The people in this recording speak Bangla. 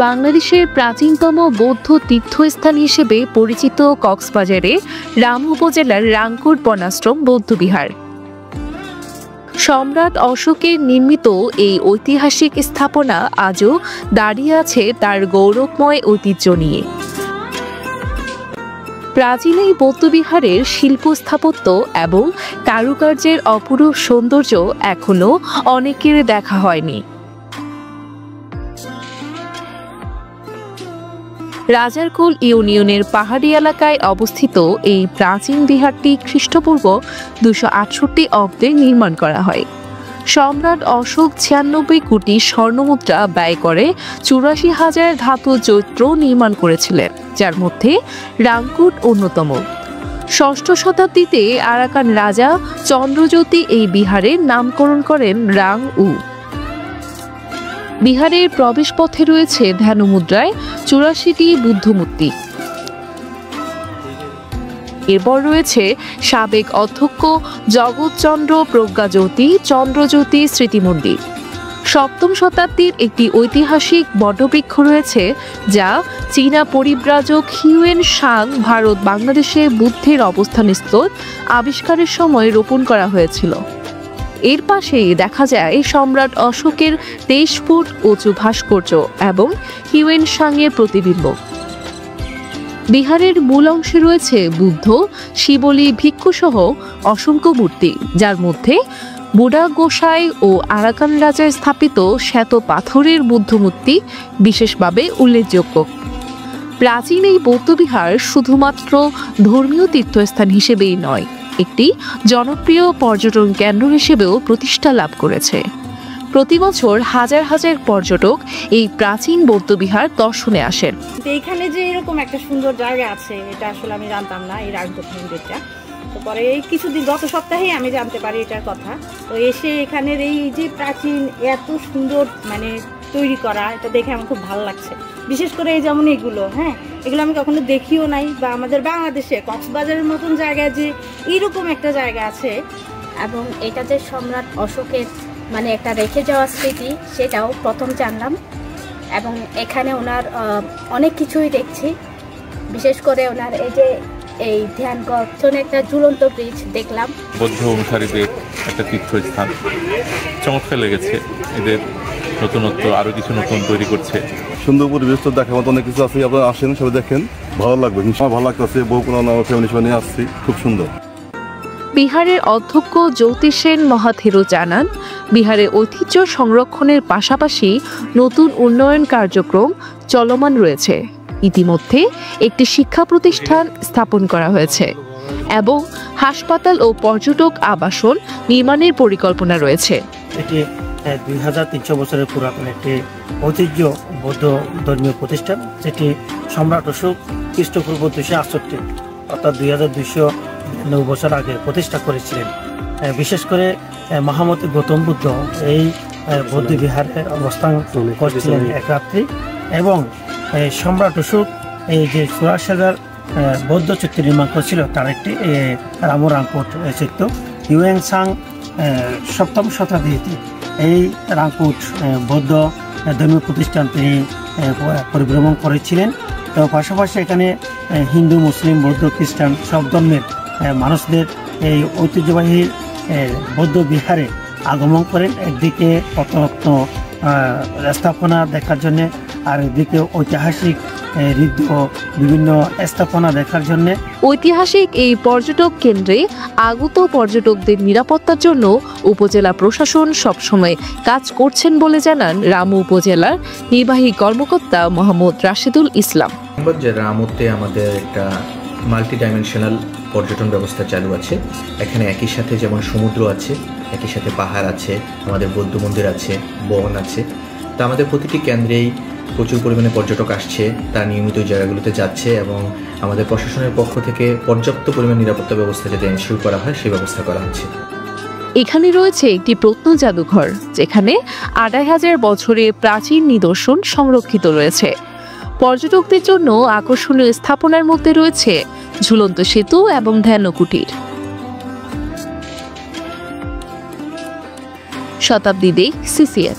বাংলাদেশের প্রাচীনতম বৌদ্ধ তীর্থস্থান হিসেবে পরিচিত কক্সবাজারে রাম উপজেলার রাংকুট বনাশ্রম বৌদ্ধবিহার। সম্রাট অশোকের নির্মিত এই ঐতিহাসিক স্থাপনা আজও দাঁড়িয়ে আছে তার গৌরবময় ঐতিহ্য নিয়ে। প্রাচীন এই বৌদ্ধবিহারের শিল্প স্থাপত্য এবং কারুকার্যের অপরূপ সৌন্দর্য এখনো অনেকের দেখা হয়নি। রাজারকুল ইউনিয়নের পাহাড়ি এলাকায় অবস্থিত এই প্রাচীন বিহারটি খ্রিস্টপূর্ব 268 অব্দে নির্মাণ করা হয়। সম্রাট অশোক 96 কোটি স্বর্ণমুদ্রা ব্যয় করে 84,000 ধাতু চৈত্র নির্মাণ করেছিলেন, যার মধ্যে রাংকুট অন্যতম। ষষ্ঠ শতাব্দীতে আরাকান রাজা চন্দ্রজ্যোতি এই বিহারের নামকরণ করেন রাং উ। বিহারের প্রবেশ পথে রয়েছে ধ্যানমুদ্রায় 84টি বুদ্ধমূর্তি। এরপর রয়েছে সাবেক অধ্যক্ষ জগৎচন্দ্র প্রজ্ঞাজ্যোতি চন্দ্রজ্যোতি স্মৃতি মন্দির। সপ্তম শতাব্দীর একটি ঐতিহাসিক বটবৃক্ষ রয়েছে, যা চীনা পরিব্রাজক হিউয়েন সাং ভারত বাংলাদেশে বুদ্ধের অবস্থানস্থল আবিষ্কারের সময় রোপণ করা হয়েছিল। এর পাশেই দেখা যায় সম্রাট অশোকের 23 ফুট উঁচু ভাস্কর্য এবং হিউয়েন সাংয়ের প্রতিবিম্ব। বিহারের মূল অংশে রয়েছে বুদ্ধ, শিবলি, ভিক্ষুসহ অসংখ্য মূর্তি, যার মধ্যে বুডা গোসাই ও আরাকান রাজার স্থাপিত শ্বেত পাথরের বুদ্ধমূর্তি বিশেষভাবে উল্লেখযোগ্য। প্রাচীন এই বৌদ্ধবিহার শুধুমাত্র ধর্মীয় তীর্থস্থান হিসেবেই নয়, একটি জনপ্রিয় পর্যটন কেন্দ্র হিসেবেও প্রতিষ্ঠা লাভ করেছে। প্রতি বছর হাজার হাজার পর্যটক এই প্রাচীন বৌদ্ধবিহার দর্শনে আসেন। এইখানে যে এরকম একটা সুন্দর জায়গা আছে, এটা আসলে আমি জানতাম না, এই রাংকুট মন্দিরটা। তো পরে এই কিছুদিন গত সপ্তাহেই আমি জানতে পারি এটার কথা। তো এসে এখানের এই যে প্রাচীন এত সুন্দর মানে তৈরি করা, এটা দেখে আমার খুব ভালো লাগছে। বিশেষ করে এই যেমন এগুলো, এগুলো আমি কখনো দেখিও নাই, বা আমাদের বাংলাদেশে কক্সবাজারের মতন জায়গায় যে এইরকম একটা জায়গা আছে। এবং এটা যে সম্রাট অশোকের মানে একটা রেখে যাওয়া স্মৃতি, সেটাও প্রথম জানলাম। এবং এখানে ওনার অনেক কিছুই দেখছি, বিশেষ করে ওনার এই যে এই ধ্যান গঠন একটা ঝুলন্ত ব্রিজ দেখলাম। বৌদ্ধ অনুসারীদের একটা তীর্থস্থান, চমৎকার লেগেছে। এদের নতুনত্ব আরো কিছু নতুন তৈরি করছে। সুন্দর পরিবেশ তো দেখার মতো অনেক কিছু আছে, আপনারা আসেন, সবাই দেখেন, ভালো লাগবে। ভালো লাগতেছে, বউ কোনো ফ্যামিলি সবাই নিয়ে আসছি, খুব সুন্দর। বিহারের অধ্যক্ষ জ্যোতিষ সেন মহাথেরো জানান, বিহারের ঐতিহ্য সংরক্ষণের পাশাপাশি নতুন উন্নয়ন কার্যক্রম চলমান রয়েছে। ইতিমধ্যে একটি শিক্ষা প্রতিষ্ঠান স্থাপন করা হয়েছে এবং হাসপাতাল ও পর্যটক আবাসন নির্মাণের পরিকল্পনা রয়েছে। এটি 2300 বছরের পুরাতন একটি ঐতিহ্য বৌদ্ধ ধর্মীয় প্রতিষ্ঠান, যেটি সম্রাট অশোক খ্রিস্টপূর্ব 268 অর্থাৎ 2209 বছর আগে প্রতিষ্ঠা করেছিলেন। বিশেষ করে মহামতি গৌতম বুদ্ধ এই বৌদ্ধ বিহারে অবস্থান করছিলেন এক রাত্রি, এবং সম্রাট অশোক এই যে 84,000 বৌদ্ধ চৈত্য নির্মাণ করেছিল, তার একটি রাংকুট চৈত্য। হিউয়েন সাং 7ম শতাব্দীতে এই রাংকুট বৌদ্ধ ধর্মীয় প্রতিষ্ঠান তিনি পরিভ্রমণ করেছিলেন। তো পাশাপাশি এখানে হিন্দু, মুসলিম, বৌদ্ধ, খ্রিস্টান সব ধর্মের মানুষদের এই ঐতিহ্যবাহী বৌদ্ধ বিহারে আগমন করেন, একদিকে রত্ন স্থাপনা দেখার জন্য, আর একদিকে ঐতিহাসিক বিভিন্ন স্থাপনা দেখার জন্য। ঐতিহাসিক এই পর্যটক কেন্দ্রে আগত পর্যটকদের নিরাপত্তার জন্য উপজেলা প্রশাসন সবসময় কাজ করছেন বলে জানান রামু উপজেলার নির্বাহী কর্মকর্তা মোহাম্মদ রাশেদুল ইসলাম। রামুতে আমাদের একটা মাল্টি ডাইমেনশনাল পর্যটন ব্যবস্থা চালু আছে। এখানে একই সাথে যেমন সমুদ্র আছে, একই সাথে পাহাড় আছে, আমাদের বৌদ্ধ মন্দির আছে, বন আছে। তা আমাদের প্রতিটি কেন্দ্রেই প্রচুর পরিমাণে পর্যটক আসছে, তারা নিয়মিত জায়গাগুলোতে যাচ্ছে, এবং আমাদের প্রশাসনের পক্ষ থেকে পর্যাপ্ত পরিমাণ নিরাপত্তা ব্যবস্থা যাতে এনশিওর করা হয় সেই ব্যবস্থা করা হচ্ছে। এখানে রয়েছে একটি প্রত্ন জাদুঘর, যেখানে 2500 বছরের প্রাচীন নিদর্শন সংরক্ষিত রয়েছে। পর্যটকদের জন্য আকর্ষণীয় স্থাপনার মধ্যে রয়েছে ঝুলন্ত সেতু এবং ধ্যান কুটির। শতাব্দী দেখ, CCN।